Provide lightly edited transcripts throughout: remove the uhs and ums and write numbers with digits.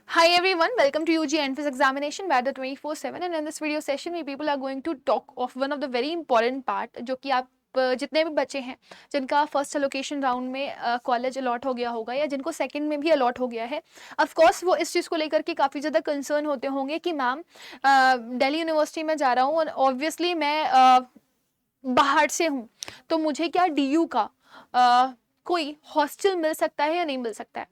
Hi everyone, welcome to UG Entrance Examination by the 24/7 and in this video session we people are going to talk of one of the very important part जो कि आप जितने भी बच्चे हैं जिनका first allocation round में college allot हो गया होगा या जिनको सेकंड में भी अलॉट हो गया है, ऑफ कोर्स वो इस चीज़ को लेकर के काफ़ी ज़्यादा कंसर्न होते होंगे कि मैम दिल्ली यूनिवर्सिटी में जा रहा हूँ और ऑब्वियसली मैं बाहर से हूँ, तो मुझे क्या डीयू का कोई हॉस्टल मिल सकता है या नहीं मिल सकता है।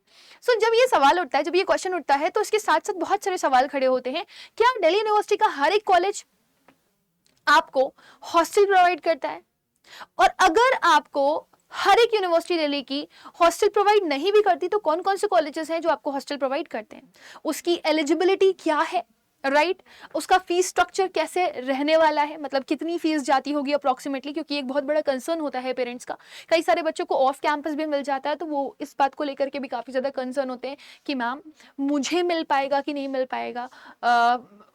जब ये सवाल उठता है, जब ये क्वेश्चन उठता है, तो इसके साथ साथ बहुत सारे सवाल खड़े होते हैं। क्या दिल्ली यूनिवर्सिटी का हर एक कॉलेज आपको हॉस्टल प्रोवाइड करता है? और अगर आपको हर एक यूनिवर्सिटी दिल्ली की हॉस्टल प्रोवाइड नहीं भी करती, तो कौन कौन से कॉलेजेस हैं जो आपको हॉस्टल प्रोवाइड करते हैं? उसकी एलिजिबिलिटी क्या है, राइट? उसका फीस स्ट्रक्चर कैसे रहने वाला है, मतलब कितनी फीस जाती होगी अप्रोक्सीमेटली, क्योंकि एक बहुत बड़ा कंसर्न होता है पेरेंट्स का। कई सारे बच्चों को ऑफ कैंपस भी मिल जाता है, तो वो इस बात को लेकर के भी काफ़ी ज़्यादा कंसर्न होते हैं कि मैम मुझे मिल पाएगा कि नहीं मिल पाएगा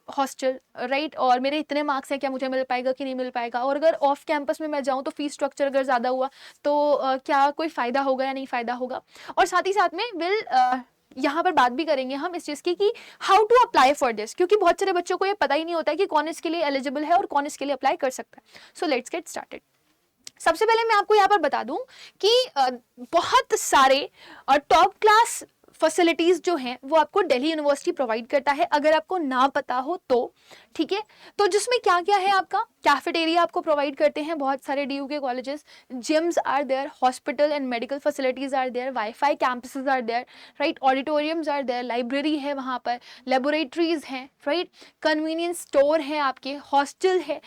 हॉस्टल, राइट? और मेरे इतने मार्क्स हैं, क्या मुझे मिल पाएगा कि नहीं मिल पाएगा? और अगर ऑफ कैंपस में मैं जाऊँ तो फीस स्ट्रक्चर अगर ज़्यादा हुआ तो क्या कोई फ़ायदा होगा या नहीं फ़ायदा होगा? और साथ ही साथ में यहाँ पर बात भी करेंगे हम इस चीज़ की कि how to apply for this, क्योंकि बहुत सारे बच्चों को ये पता ही नहीं होता है कि कौन इसके लिए एलिजिबल है और कौन इसके लिए अप्लाई कर सकता है। So let's get started. सबसे पहले मैं आपको यहाँ पर बता दूं कि बहुत सारे टॉप क्लास फैसिलिटीज जो हैं वो आपको दिल्ली यूनिवर्सिटी प्रोवाइड करता है, अगर आपको ना पता हो तो। ठीक है, तो जिसमें क्या क्या है, आपका कैफेटेरिया आपको प्रोवाइड करते हैं बहुत सारे डीयू के colleges, gyms are there, hospital and medical facilities are there, wifi campuses are there, right? Auditoriums are there, library है वहाँ पर, लेबोरेटरीज हैं, राइट? कन्वीनियंस स्टोर है, आपके हॉस्टल है।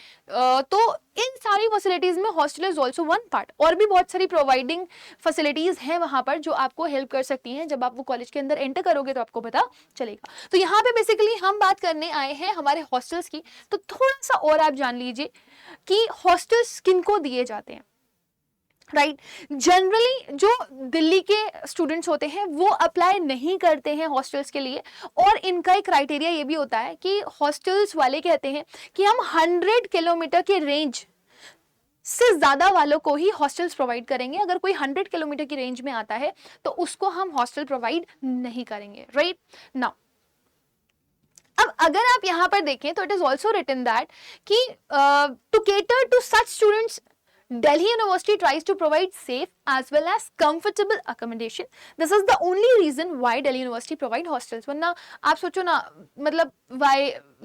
तो इन सारी फैसिलिटीज में hostel is also one part. और भी बहुत सारी प्रोवाइडिंग फैसिलिटीज हैं वहाँ पर जो आपको हेल्प कर सकती हैं। जब आप वो कॉलेज के अंदर एंटर करोगे तो आपको पता चलेगा। तो यहाँ पे बेसिकली हम बात करने आए हैं हमारे हॉस्टल्स की। तो थोड़ा सा और आप जान लीजिए कि हॉस्टल्स किनको दिए जाते हैं, राइट? जनरली जो दिल्ली के स्टूडेंट्स होते हैं वो अप्लाई नहीं करते हैं हॉस्टल्स के लिए, और इनका एक क्राइटेरिया ये भी होता है कि हॉस्टल्स वाले कहते हैं कि हम 100 किलोमीटर के रेंज से ज्यादा वालों को ही हॉस्टल्स प्रोवाइड करेंगे। अगर कोई 100 किलोमीटर की रेंज में आता है तो उसको हम हॉस्टल प्रोवाइड नहीं करेंगे, राइट? नाउ अब अगर आप यहां पर देखें तो it is also written that कि to cater to such students Delhi University tries to provide safe as well as comfortable accommodation. This is the only reason why Delhi University provide hostels. वरना आप सोचो ना, मतलब why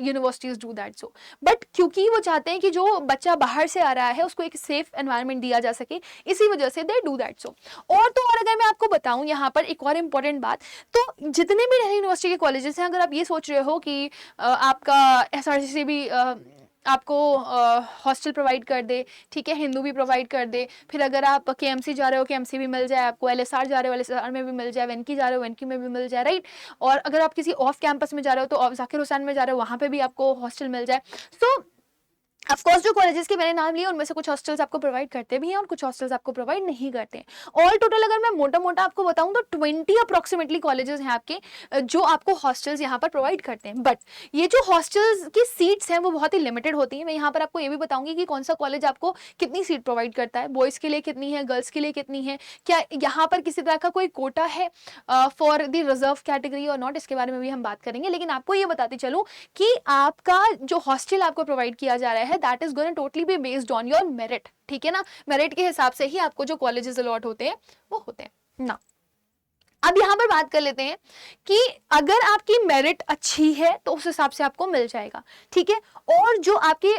universities do that so? But क्योंकि वो चाहते हैं कि जो बच्चा बाहर से आ रहा है उसको एक safe environment दिया जा सके, इसी वजह से they do that so. और तो और अगर मैं आपको बताऊं यहाँ पर एक और important बात, तो जितने भी दिल्ली यूनिवर्सिटी के कॉलेजेस हैं, अगर आप ये सोच रहे हो कि आपका SRCC भी आपको हॉस्टल प्रोवाइड कर दे, ठीक है, हिंदू भी प्रोवाइड कर दे, फिर अगर आप केएमसी जा रहे हो केएमसी भी मिल जाए आपको, एलएसआर जा रहे हो एलएसआर में भी मिल जाए, वेनकी जा रहे हो वेनकी में भी मिल जाए, राइट? और अगर आप किसी ऑफ कैंपस में जा रहे हो तो जाकिर हुसैन में जा रहे हो वहां पे भी आपको हॉस्टल मिल जाए। सो ऑफ कोर्स जो कॉलेजेस के मैंने नाम लिए उनमें से कुछ हॉस्टल्स आपको प्रोवाइड करते भी हैं और कुछ हॉस्टल्स आपको प्रोवाइड नहीं करते हैं। ऑल टोटल अगर मैं मोटा मोटा आपको बताऊं तो 20 अप्रोक्सीमेटली कॉलेजेस हैं आपके जो आपको हॉस्टल्स यहाँ पर प्रोवाइड करते हैं। बट ये जो हॉस्टल्स की सीट्स हैं वो बहुत ही लिमिटेड होती हैं। मैं यहाँ पर आपको ये भी बताऊंगी कि कौन सा कॉलेज आपको कितनी सीट प्रोवाइड करता है, बॉयज़ के लिए कितनी है, गर्ल्स के लिए कितनी है, क्या यहाँ पर किसी तरह का कोई कोटा है फॉर द रिजर्व कैटेगरी और नॉट, इसके बारे में भी हम बात करेंगे। लेकिन आपको ये बताती चलूँ कि आपका जो हॉस्टल आपको प्रोवाइड किया जा रहा है that is going totally be based on your merit, ठीक है ना? मेरिट के हिसाब से ही आपको जो कॉलेजेस अलॉट होते हैं वो होते हैं ना। अब यहां पर बात कर लेते हैं कि अगर आपकी मेरिट अच्छी है तो उस हिसाब से आपको मिल जाएगा, ठीक है? और जो आपके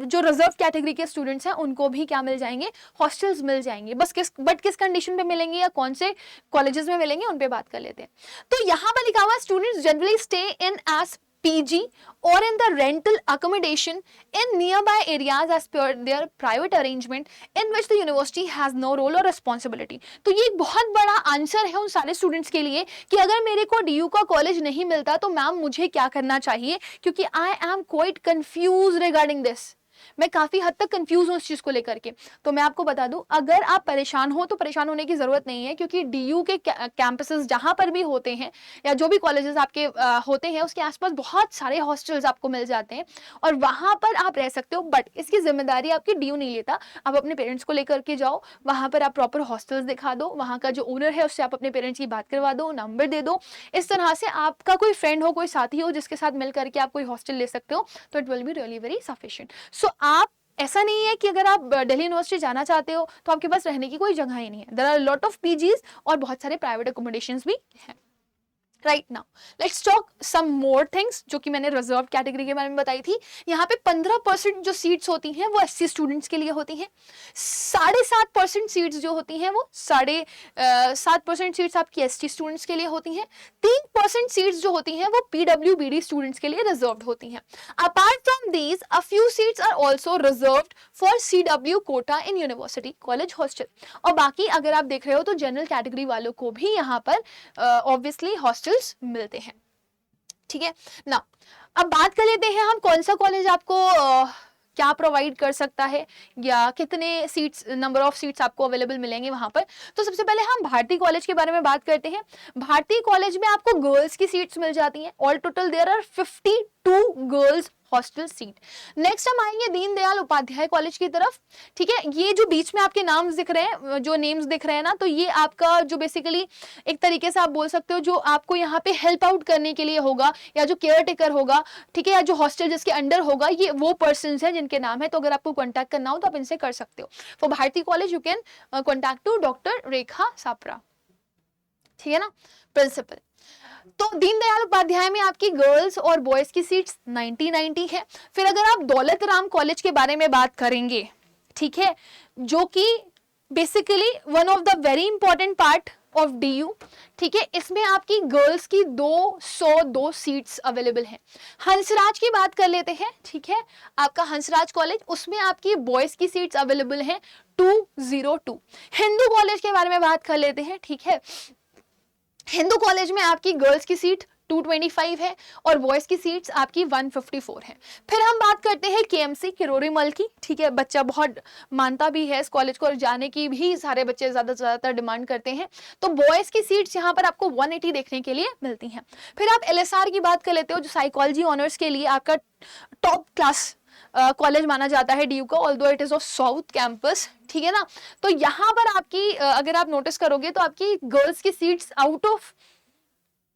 जो रिजर्व कैटेगरी के स्टूडेंट्स हैं उनको भी क्या मिल जाएंगे, हॉस्टल्स मिल जाएंगे। बस किस कंडीशन पे मिलेंगे या कौन से कॉलेजेस में मिलेंगे उन पे बात कर लेते हैं। तो यहां पर लिखा हुआ students generally stay in as PG or in the rental accommodation in nearby areas as per their private arrangement in which the university has no role or responsibility. तो ये एक बहुत बड़ा आंसर है उन सारे स्टूडेंट्स के लिए कि अगर मेरे को DU का कॉलेज नहीं मिलता तो मैम मुझे क्या करना चाहिए, क्योंकि I am quite confused regarding this. मैं काफ़ी हद तक कंफ्यूज हूँ इस चीज़ को लेकर के। तो मैं आपको बता दूं, अगर आप परेशान हो तो परेशान होने की ज़रूरत नहीं है, क्योंकि डीयू के कैंपसेस जहाँ पर भी होते हैं या जो भी कॉलेजेस आपके होते हैं उसके आसपास बहुत सारे हॉस्टल्स आपको मिल जाते हैं और वहाँ पर आप रह सकते हो। बट इसकी जिम्मेदारी आपकी डीयू नहीं लेता, आप अपने पेरेंट्स को लेकर के जाओ, वहाँ पर आप प्रॉपर हॉस्टल्स दिखा दो, वहाँ का जो ओनर है उससे आप अपने पेरेंट्स की बात करवा दो, नंबर दे दो। इस तरह से आपका कोई फ्रेंड हो, कोई साथी हो जिसके साथ मिल करके आप कोई हॉस्टल ले सकते हो, तो it will be really very sufficient. So आप, ऐसा नहीं है कि अगर आप दिल्ली यूनिवर्सिटी जाना चाहते हो तो आपके पास रहने की कोई जगह ही नहीं है। There are lot of PGs और बहुत सारे प्राइवेट अकोमोडेशंस भी हैं। Right now let's talk some more things जो कि मैंने रिजर्व कैटेगरी के बारे में बताई थी। यहाँ पे 15% जो सीट्स होती हैं वो एससी स्टूडेंट्स के लिए होती हैं। 7.5% सीट्स जो होती हैं वो 7.5% सीट्स आपकी एसटी स्टूडेंट्स के लिए होती हैं। 3% सीट्स जो होती हैं वो पीडब्ल्यूबीडी स्टूडेंट्स के लिए रिजर्व्ड होती हैं। Apart from these a few seats are also reserved for CW quota in university college hostel. और बाकी अगर आप देख रहे हो तो जनरल कैटेगरी वालों को भी यहाँ पर ऑब्वियसली हॉस्टल मिलते हैं। ठीक है ना, अब बात कर लेते हैं हम कौन सा कॉलेज आपको क्या प्रोवाइड कर सकता है या कितने सीट्स, नंबर ऑफ सीट्स आपको अवेलेबल मिलेंगे वहां पर। तो सबसे पहले हम भारती कॉलेज के बारे में बात करते हैं। भारती कॉलेज में आपको गर्ल्स की सीट्स मिल जाती हैं। All total there are 52 girls hostel seat. Next हम आएंगे दीनदयाल उपाध्याय कॉलेज की तरफ। ठीक है, ये जो बीच में आपके नाम्स दिख रहे हैं, जो नेम्स दिख रहे हैं ना, तो ये आपका जो बेसिकली एक तरीके से आप बोल सकते हो जो आपको यहाँ पे हेल्प आउट करने के लिए होगा या जो केयर टेकर होगा, ठीक है, या जो हॉस्टल जिसके अंडर होगा, ये वो पर्सन है जिनके नाम है। तो अगर आपको कॉन्टैक्ट करना हो तो आप इनसे कर सकते हो। For Bharati college you can contact to doctor Rekha Sapra, ठीक है ना, प्रिंसिपल। तो दीनदयाल उपाध्याय में आपकी गर्ल्स और बॉयज की सीट्स 90-90 है। फिर अगर आप दौलत राम कॉलेज के बारे में बात करेंगे, ठीक है, जो कि basically one of the very important part of DU, ठीक है, इसमें आपकी गर्ल्स की 202 सीट्स अवेलेबल हैं। हंसराज की बात कर लेते हैं, ठीक है, आपका हंसराज कॉलेज, उसमें आपकी बॉयज की सीट्स अवेलेबल हैं 202। हिंदू कॉलेज के बारे में बात कर लेते हैं, ठीक है, हिंदू कॉलेज में आपकी गर्ल्स की सीट 225 है और बॉयज की सीट्स आपकी 154 है। फिर हम बात करते हैं केएमसी किरोड़ी मल की, ठीक है, बच्चा बहुत मानता भी है इस कॉलेज को और जाने की भी सारे बच्चे ज्यादातर डिमांड करते हैं। तो बॉयज की सीट्स यहाँ पर आपको 180 देखने के लिए मिलती हैं। फिर आप एलएसआर की बात कर लेते हो, जो साइकोलॉजी ऑनर्स के लिए आपका टॉप क्लास कॉलेज माना जाता है डीयू का, although it is of south campus, ठीक है ना। तो यहाँ पर आपकी अगर आप नोटिस करोगे तो आपकी गर्ल्स की seats out of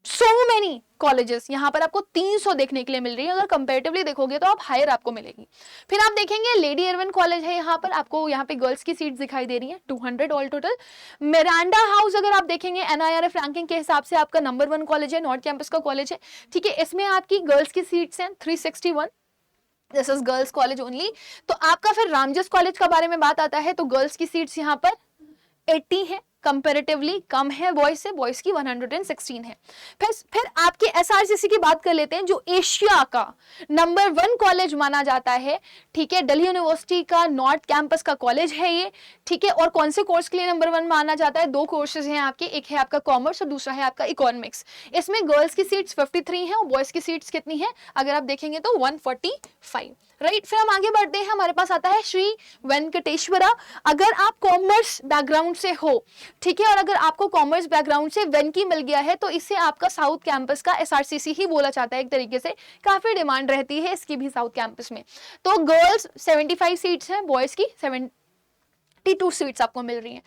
so many colleges यहाँ पर आपको 300 देखने के लिए मिल रही है। अगर कंपैरेटिवली देखोगे तो आप हायर आपको मिलेगी। फिर आप देखेंगे लेडी एरविन कॉलेज है, यहाँ पर आपको यहाँ पे गर्ल्स की सीट्स दिखाई दे रही हैं 200 ऑल टोटल। मिरांडा हाउस अगर आप देखेंगे एनआईआरएफ रैंकिंग के हिसाब से आपका नंबर 1 कॉलेज है, नॉर्थ कैंपस का कॉलेज है, ठीक है, इसमें आपकी गर्ल्स की सीट्स हैं 361। This is girls college only. तो आपका फिर रामजस कॉलेज का बारे में बात आता है तो गर्ल्स की सीट्स यहाँ पर 80 है, कंपैरेटिवली कम है बॉयज से, बॉयज की 116 है। फिर आपके एसआरसीसी की बात कर लेते हैं, जो एशिया का नंबर 1 कॉलेज माना जाता है, ठीक है, दिल्ली यूनिवर्सिटी का नॉर्थ कैंपस का कॉलेज है ये, ठीक है। और कौन से कोर्स के लिए नंबर 1 माना जाता है? 2 कोर्सेज हैं आपके, एक है आपका कॉमर्स और दूसरा है आपका इकोनॉमिक्स। इसमें गर्ल्स की सीट्स 53 है और बॉयज की सीट्स कितनी है अगर आप देखेंगे तो 145, राइट। फिर हम आगे बढ़ते हैं, हमारे पास आता है श्री वेंकटेश्वरा। अगर आप कॉमर्स बैकग्राउंड से हो, ठीक है, और अगर आपको कॉमर्स बैकग्राउंड से वेंकी मिल गया है तो इससे आपका साउथ कैंपस का एसआरसीसी ही बोला जाता है एक तरीके से, काफी डिमांड रहती है इसकी भी साउथ कैंपस में। तो गर्ल्स 75 सीट्स हैं, बॉयज की 72 सीट्स आपको मिल रही हैं।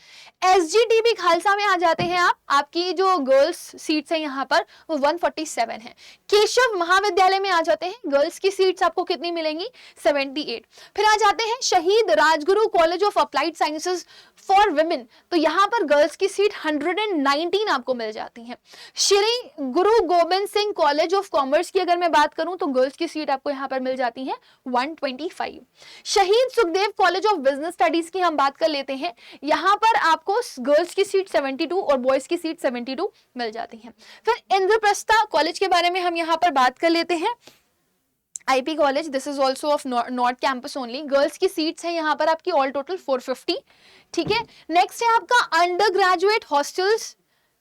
एसजीटीबी खालसा में आ जाते हैं आप, आपकी जो गर्ल्स सीट्स हैं यहाँ पर वो 147 है। केशव महाविद्यालय में आ जाते हैं, गर्ल्स की सीट्स आपको कितनी मिलेंगी? 78। फिर आ जाते हैं शहीद Rajguru college of applied sciences for women, तो यहाँ पर गर्ल्स की सीट 119 आपको मिल जाती हैं। Shri Guru Gobind Singh college of commerce की अगर मैं बात करूं तो गर्ल्स की सीट आपको यहाँ पर मिल जाती है 125। शहीद Sukhdev college of business studies की हम बात कर लेते हैं, यहां पर आपको गर्ल्स की सीट 72 और बॉयज की सीट 72 मिल जाती हैं। फिर इंद्रप्रस्था कॉलेज के बारे में हम यहां पर बात कर लेते हैं, IP college, this is also of north campus only. Girls की सीट्स है यहाँ पर आपकी ऑल टोटल 450, ठीक है। नेक्स्ट है आपका अंडर ग्रेजुएट हॉस्टल्स,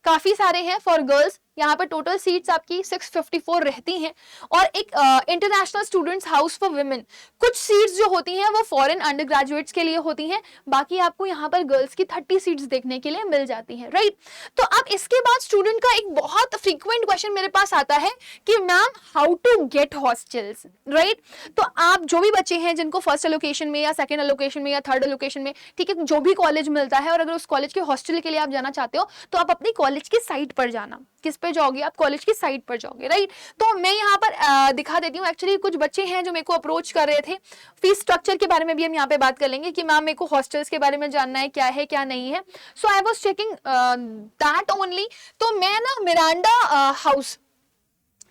काफी सारे हैं फॉर गर्ल्स, यहाँ पर टोटल सीट्स आपकी 654 रहती हैं। और एक international students house for women, कुछ सीट्स जो होती हैं वो फॉरेन अंडर ग्रेजुएट्स के लिए होती हैं, बाकी आपको यहाँ पर गर्ल्स की 30 सीट्स देखने के लिए मिल जाती हैं, राइट। तो अब इसके बाद स्टूडेंट का एक बहुत फ्रीक्वेंट क्वेश्चन मेरे पास आता है कि ma'am how to get hostels, right. तो आप जो भी बच्चे हैं जिनको फर्स्ट एलोकेशन में या सेकंड एलोकेशन में या थर्ड एलोकेशन में, ठीक है, जो भी कॉलेज मिलता है, और अगर उस कॉलेज के हॉस्टल के लिए आप जाना चाहते हो तो आप अपनी कॉलेज की साइट पर जाना। किस पे जाओगे? आप कॉलेज की साइट पर जाओगे, राइट। तो मैं यहाँ पर दिखा देती हूँ। एक्चुअली कुछ बच्चे हैं जो मेरे को अप्रोच कर रहे थे, फीस स्ट्रक्चर के बारे में भी हम यहाँ पे बात कर लेंगे कि मैम मेरे को हॉस्टल्स के बारे में जानना है क्या नहीं है। So I was checking that only. तो मैं ना मिरांडा हाउस,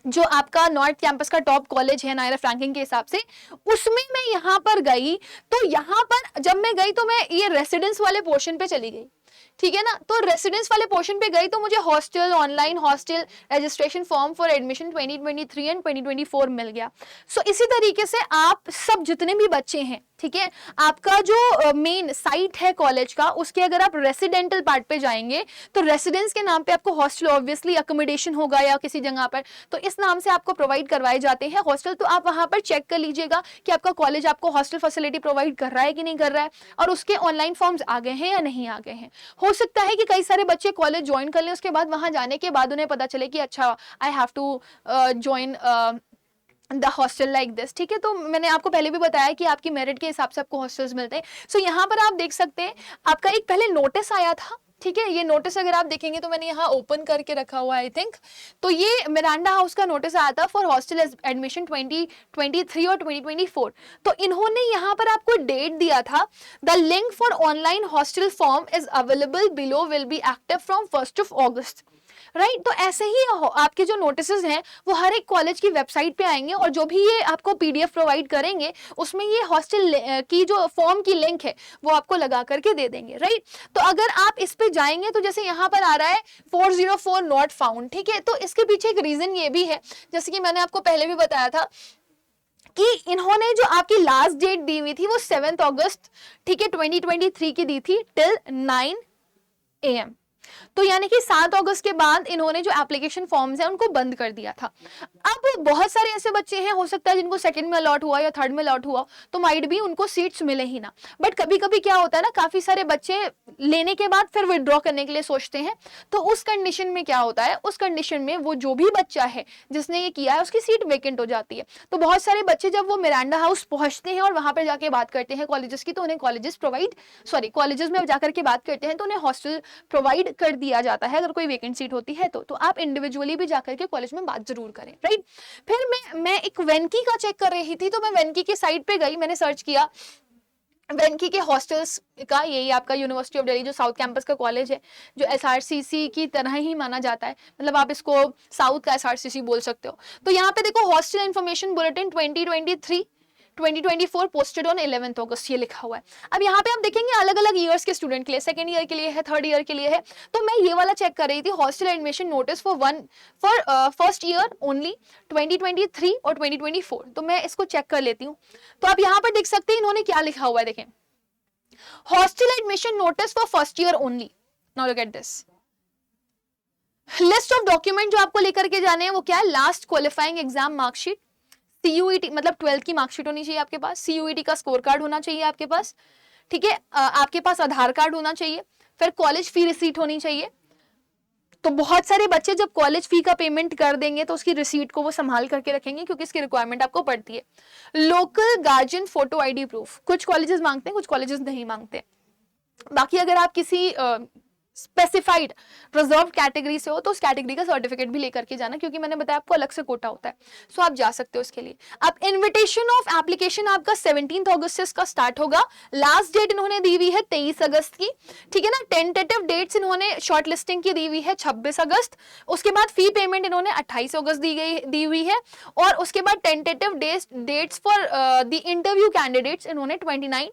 जो आपका नॉर्थ कैंपस का टॉप कॉलेज है नायरा रैंकिंग के हिसाब से, उसमें मैं यहाँ पर गई। तो यहाँ पर जब मैं गई तो मैं ये रेसिडेंस वाले पोर्शन पे चली गई, ठीक है ना। तो रेसिडेंस वाले पोर्शन पे गई तो मुझे hostel, online hostel registration form for admission 2023 and 2024 मिल गया। सो इसी तरीके से आप सब जितने भी बच्चे हैं, ठीक है, आपका जो मेन साइट है कॉलेज का, उसके अगर आप रेसिडेंटल पार्ट पे जाएंगे तो रेसिडेंस के नाम पे आपको हॉस्टल, ऑब्वियसली अकोमोडेशन होगा या किसी जगह पर, तो इस नाम से आपको प्रोवाइड करवाए जाते हैं हॉस्टल। तो आप वहां पर चेक कर लीजिएगा कि आपका कॉलेज आपको हॉस्टल फैसिलिटी प्रोवाइड कर रहा है कि नहीं कर रहा है, और उसके ऑनलाइन फॉर्म्स आ गए हैं या नहीं आ गए हैं। हो सकता है कि कई सारे बच्चे कॉलेज ज्वाइन कर लें, उसके बाद वहां जाने के बाद उन्हें पता चले कि अच्छा I have to join the hostel like this, ठीक है। तो मैंने आपको पहले भी बताया कि आपकी मेरिट के हिसाब से आपको हॉस्टल्स मिलते हैं। सो यहाँ पर आप देख सकते हैं आपका एक पहले नोटिस आया था, ठीक है। ये नोटिस अगर आप देखेंगे तो मैंने यहाँ ओपन करके रखा हुआ है आई थिंक। तो ये मिरांडा हाउस का नोटिस आया था फॉर हॉस्टल एडमिशन 2023 और 2024। तो इन्होंने यहाँ पर आपको डेट दिया था, the link for online hostel form is available below, will be active from 1 August, right. तो ऐसे ही आपके जो नोटिसेस हैं वो हर एक कॉलेज की वेबसाइट पे आएंगे, और जो भी ये आपको पीडीएफ प्रोवाइड करेंगे उसमें ये हॉस्टल की जो फॉर्म की लिंक है वो आपको लगा करके दे देंगे, राइट। तो अगर आप इस पे जाएंगे तो जैसे यहाँ पर आ रहा है 404 नॉट फाउंड, ठीक है। तो इसके पीछे एक रीजन ये भी है, जैसे कि मैंने आपको पहले भी बताया था कि इन्होंने जो आपकी लास्ट डेट दी हुई थी वो 7 अगस्त, ठीक है, 2023 की दी थी टिल 9 AM। तो यानी कि 7 अगस्त के बाद इन्होंने जो एप्लीकेशन फॉर्म्स हैं उनको बंद कर दिया था। अब बहुत सारे ऐसे बच्चे हैं, हो सकता है जिनको सेकंड में अलॉट हुआ या थर्ड में अलॉट हुआ, तो माइट भी उनको सीट्स मिले ही ना। बट कभी कभी क्या होता है ना, काफी सारे बच्चे लेने के बाद फिर विड्रॉ करने के लिए सोचते हैं। तो उस कंडीशन में क्या होता है, उस कंडीशन में वो जो भी बच्चा है जिसने ये किया है उसकी सीट वेकेंट हो जाती है। तो बहुत सारे बच्चे जब वो मिरांडा हाउस पहुंचते हैं और वहां पर जाके बात करते हैं कॉलेजेस की, तो उन्हें कॉलेजेस में जाकर के बात करते हैं तो उन्हें हॉस्टल प्रोवाइड कर दिया जाता है अगर कोई वेकेंट सीट होती है तो आप इंडिविजुअली भी जाकर के कॉलेज में बात जरूर करें, राइट। फिर मैं एक वेनकी का चेक कर रही थी, तो मैं वेनकी की साइट पे गई, मैंने सर्च किया वेनकी के हॉस्टल्स का। यही आपका यूनिवर्सिटी ऑफ दिल्ली जो साउथ कैंपस का कॉलेज है, जो एसआरसीसी की तरह ही माना जाता है, मतलब आप इसको साउथ का एसआरसीसी बोल सकते हो। तो यहाँ पे देखो hostel information bulletin 2023-2024 posted on 11 अगस्त, ये लिखा हुआ है। अब यहाँ पे आप देखेंगे अलग अलग ईयर्स के स्टूडेंट के लिए, सेकंड ईयर के लिए है, थर्ड ईयर के लिए है। तो मैं ये वाला चेक कर रही थी, hostel admission notice for first year only 2023 और 2024। तो मैं इसको चेक कर लेती हूँ। तो आप यहाँ पर देख सकते हैं इन्होंने क्या लिखा हुआ है, देखें, hostel admission notice for first year only. Now look at this list of document जो आपको लेकर के जाने हैं वो क्या है, last qualifying exam marksheet, CUET मतलब 12th की मार्कशीट होनी चाहिए आपके पास, CUET का स्कोर कार्ड होना चाहिए आपके पास, ठीक है, आपके पास आधार कार्ड होना चाहिए, फिर कॉलेज फी रिसीट होनी चाहिए। तो बहुत सारे बच्चे जब कॉलेज फी का पेमेंट कर देंगे तो उसकी रिसीट को वो संभाल करके रखेंगे क्योंकि इसकी रिक्वायरमेंट आपको पड़ती है। Local guardian photo ID proof, कुछ कॉलेजेस मांगते हैं, कुछ कॉलेजेस नहीं मांगते। बाकी अगर आप किसी स्पेसिफाइड रिजर्व कैटेगरी से हो तो उस कैटेगरी का सर्टिफिकेट भी लेकर के जाना, क्योंकि मैंने बताया आपको अलग से कोटा होता है, सो आप जा सकते हो उसके लिए। अब इनविटेशन ऑफ एप्लीकेशन आपका 17 अगस्त से इसका स्टार्ट होगा। लास्ट डेट इन्होंने दी हुई है 23 अगस्त की, ठीक है ना। टेंटेटिव डेट्स इन्होंने शॉर्ट लिस्टिंग की दी हुई है 26 अगस्त। उसके बाद फी पेमेंट इन्होंने 28 अगस्त दी हुई है, और उसके बाद tentative dates for the interview candidates इन्होंने 29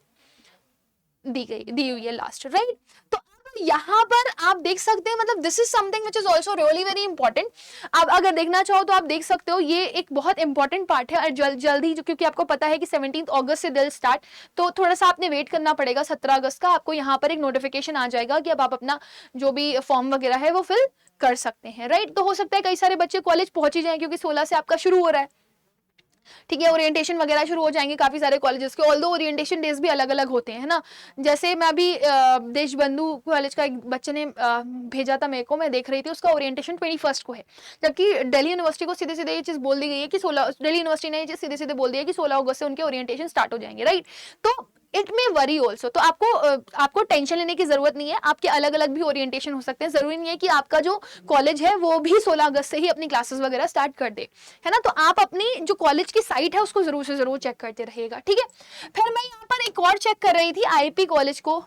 दी हुई है लास्ट, राइट। तो यहाँ पर आप देख सकते हैं, मतलब this is something which is also really very important. आप अगर देखना चाहो तो आप देख सकते हो, ये एक बहुत इंपॉर्टेंट पार्ट है। और जल्दी जो, क्योंकि आपको पता है कि 17 अगस्त से दिल स्टार्ट, तो थोड़ा सा आपने वेट करना पड़ेगा। 17 अगस्त का आपको यहाँ पर एक नोटिफिकेशन आ जाएगा कि अब आप अपना जो भी फॉर्म वगैरह है वो फिल कर सकते हैं, राइट। तो हो सकता है कई सारे बच्चे कॉलेज पहुंच ही जाएं, क्योंकि 16 से आपका शुरू हो रहा है, ठीक है। ओरिएंटेशन वगैरह शुरू हो जाएंगे काफी सारे कॉलेजेस के, ऑल्दो ओरिएंटेशन डेज भी अलग अलग होते हैं, है ना। जैसे मैं अभी देशबंधु कॉलेज का एक बच्चे ने भेजा था मेरे को, मैं देख रही थी, उसका ओरिएंटेशन 21 को है। जबकि दिल्ली यूनिवर्सिटी को सीधे सीधे ये चीज बोल दी गई है कि 16, दिल्ली यूनिवर्सिटी ने ये चीज सीधे सीधे बोल दिया कि 16 अगस्त से उनके ओरिएंटेशन स्टार्ट हो जाएंगे, राइट। तो इट मे वरी ऑल्सो, तो आपको टेंशन लेने की जरूरत नहीं है। आपके अलग अलग भी ओरिएंटेशन हो सकते हैं, जरूरी नहीं है कि आपका जो कॉलेज है वो भी 16 अगस्त से ही अपनी क्लासेस वगैरह स्टार्ट कर दे, है ना। तो आप अपनी जो कॉलेज की साइट है उसको जरूर से जरूर चेक करते रहिएगा, ठीक है। फिर मैं यहाँ पर एक और चेक कर रही थी आईपी कॉलेज को।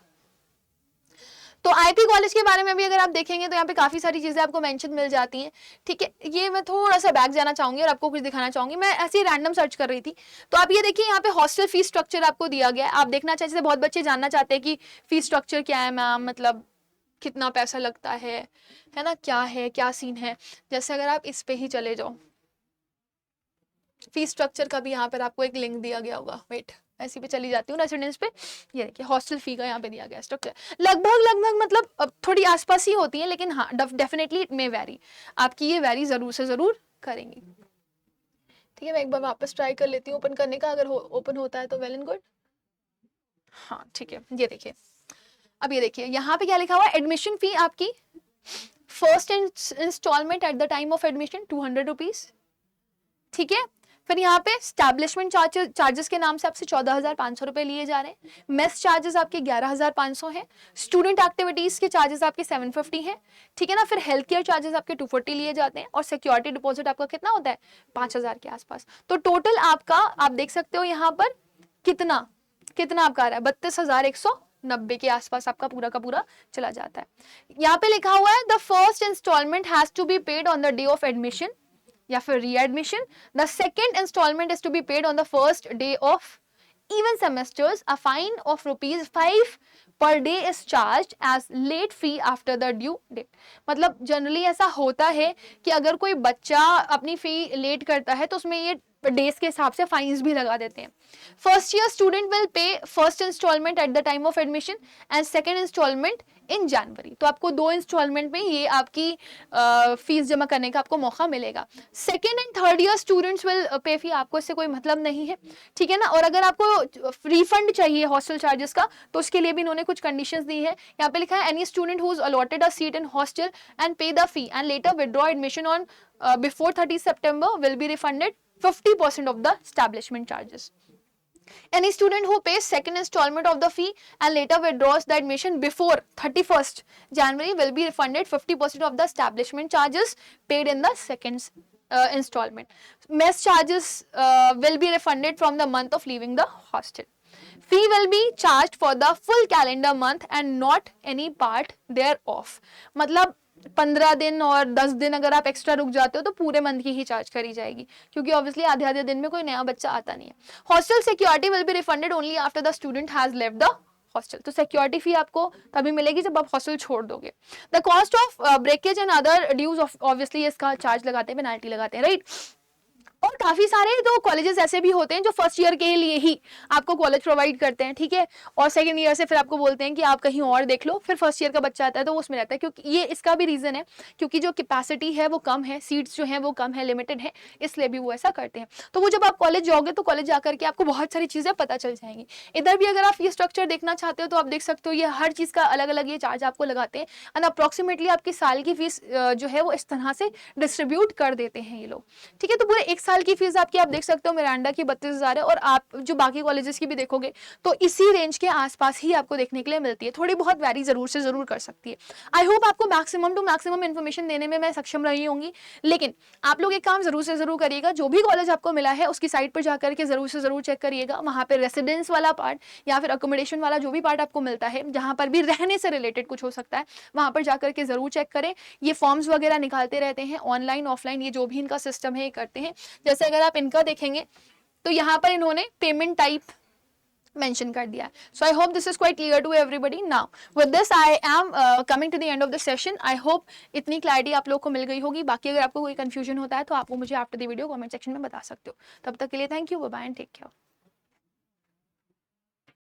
तो आईपी कॉलेज के बारे में भी अगर आप देखेंगे तो यहाँ पे काफी सारी चीजें आपको मेंशन मिल जाती हैं, ठीक है। ये मैं थोड़ा सा बैक जाना चाहूंगी और आपको कुछ दिखाना चाहूंगी। मैं ऐसे ही रैंडम सर्च कर रही थी, तो आप ये देखिए यहाँ पे हॉस्टल फीस स्ट्रक्चर आपको दिया गया है। आप देखना चाहिए, जैसे बहुत बच्चे जानना चाहते हैं कि फीस स्ट्रक्चर क्या है मैम, मतलब कितना पैसा लगता है ना, क्या है, क्या सीन है। जैसे अगर आप इस पे ही चले जाओ, फीस स्ट्रक्चर का भी यहाँ पर आपको एक लिंक दिया गया होगा, वेट ऐसी पे चली जाती हूँ रेसिडेंस पे। ये देखिए हॉस्टल फी का यहाँ पे दिया गया स्ट्रक्चर, लगभग मतलब अब थोड़ी आसपास ही होती है, लेकिन हाँ डेफिनेटली इट मे वेरी, आपकी ये वेरी जरूर से जरूर करेंगी, ठीक है। मैं एक बार वापस ट्राई कर लेती हूँ ओपन करने का, अगर ओपन होता है तो वेल एंड गुड। हाँ ठीक है, ये देखिए, अब ये देखिए यहाँ पे क्या लिखा हुआ है, एडमिशन फी आपकी first instalment at the time of admission 200 rupees, ठीक है। फिर यहाँ पे स्टैब्लिशमेंट चार्जेस के नाम से आपसे 14,500 रुपए लिए जा रहे हैं। मेस चार्जेस आपके 11,500 हैं। स्टूडेंट एक्टिविटीज के चार्जेस आपके 750 हैं, ठीक है ना। फिर हेल्थ केयर चार्जेस आपके 240 लिए जाते हैं, और सिक्योरिटी डिपॉजिट आपका कितना होता है, 5,000 के आसपास। तो टोटल आपका आप देख सकते हो यहाँ पर कितना कितना आपका आ रहा है, 32,190 के आसपास आपका पूरा का पूरा चला जाता है। यहाँ पे लिखा हुआ है the first installment has to be paid on the day of admission या फिर readmission. The second installment is to be paid on the first day of even semesters. A fine of ₹5 per day is charged as late fee after the due date. मतलब generally ऐसा होता है कि अगर कोई बच्चा अपनी फी लेट करता है तो उसमें ये डेज के हिसाब से फाइन्स भी लगा देते हैं। First year student will pay first instalment at the time of admission and second instalment in January. तो आपको 2 इंस्टॉलमेंट में ये आपकी फीस जमा करने का आपको मौका मिलेगा। Second and third year students will pay fee, आपको इससे कोई मतलब नहीं है, ठीक है ना। और अगर आपको रिफंड चाहिए हॉस्टल चार्जेस का तो उसके लिए भी इन्होंने कुछ कंडीशंस दी है। यहाँ पे लिखा है any student who is allotted a seat in hostel and pay the fee and later withdraw admission on before 30 September will be refunded 50% of the establishment charges. Any student who pays second installment of the fee and later withdraws the admission before 31st January will be refunded 50% of the establishment charges paid in the second installment. Mess charges will be refunded from the month of leaving the hostel. Fee will be charged for the full calendar month and not any part thereof. मतलब 15 दिन और 10 दिन अगर आप extra रुक जाते हो तो पूरे मंथ की ही चार्ज करी जाएगी, क्योंकि ऑब्वियसली आधे आधे दिन में कोई नया बच्चा आता नहीं है। Hostel security will be refunded only after the student has left the hostel. तो सिक्योरिटी फी आपको तभी मिलेगी जब आप हॉस्टल छोड़ दोगे। The cost of breakage and other dues obviously इसका चार्ज लगाते हैं, पेनाल्टी लगाते हैं, राइट। और काफी सारे तो कॉलेजेस ऐसे भी होते हैं जो फर्स्ट ईयर के लिए ही आपको कॉलेज प्रोवाइड करते हैं, ठीक है। और सेकंड ईयर से फिर आपको बोलते हैं कि आप कहीं और देख लो, फिर फर्स्ट ईयर का बच्चा आता है तो वो उसमें रहता है, क्योंकि ये इसका भी रीजन है, क्योंकि जो कैपेसिटी है वो कम है, सीट्स जो है वो कम है, लिमिटेड है, इसलिए भी वो ऐसा करते हैं। तो वो जब आप कॉलेज जाओगे तो कॉलेज जाकर के आपको बहुत सारी चीजें पता चल जाएंगी। इधर भी अगर आप ये स्ट्रक्चर देखना चाहते हो तो आप देख सकते हो, ये हर चीज का अलग अलग ये चार्ज आपको लगाते हैं एंड अप्रोक्सीमेटली आपकी साल की फीस जो है वो इस तरह से डिस्ट्रीब्यूट कर देते हैं ये लोग, ठीक है। तो पूरे एक साल की फीस आपकी आप देख सकते हो मिरांडा की 32,000 है, और आप जो बाकी कॉलेजेस की भी देखोगे तो इसी रेंज के आसपास ही आपको देखने के लिए मिलती है। थोड़ी बहुत वैरी जरूर से जरूर कर सकती है। आई होप आपको मैक्सिमम टू मैक्सिमम इन्फॉर्मेशन देने में मैं सक्षम रही होंगी, लेकिन आप लोग एक काम जरूर से जरूर करिएगा, जो भी कॉलेज आपको मिला है उसकी साइट पर जाकर के जरूर से जरूर चेक करिएगा। वहां पर रेसिडेंस वाला पार्ट या फिर अकोमोडेशन वाला जो भी पार्ट आपको मिलता है, जहां पर भी रहने से रिलेटेड कुछ हो सकता है, वहां पर जाकर के जरूर चेक करें। ये फॉर्म्स वगैरह निकालते रहते हैं ऑनलाइन ऑफलाइन, ये जो भी इनका सिस्टम है ये करते हैं। जैसे अगर आप इनका देखेंगे तो यहाँ पर इन्होंने पेमेंट टाइप मेंशन कर दिया है. So I hope this is quite clear to everybody. Now with this I am coming to the end of the session. I hope इतनी क्लैरिटी आप लोग को मिल गई होगी. बाकी अगर आपको कोई कंफ्यूजन होता है तो आप वो मुझे after the video comment section में बता सकते हो. तब तक के लिए thank you, bye bye and take care.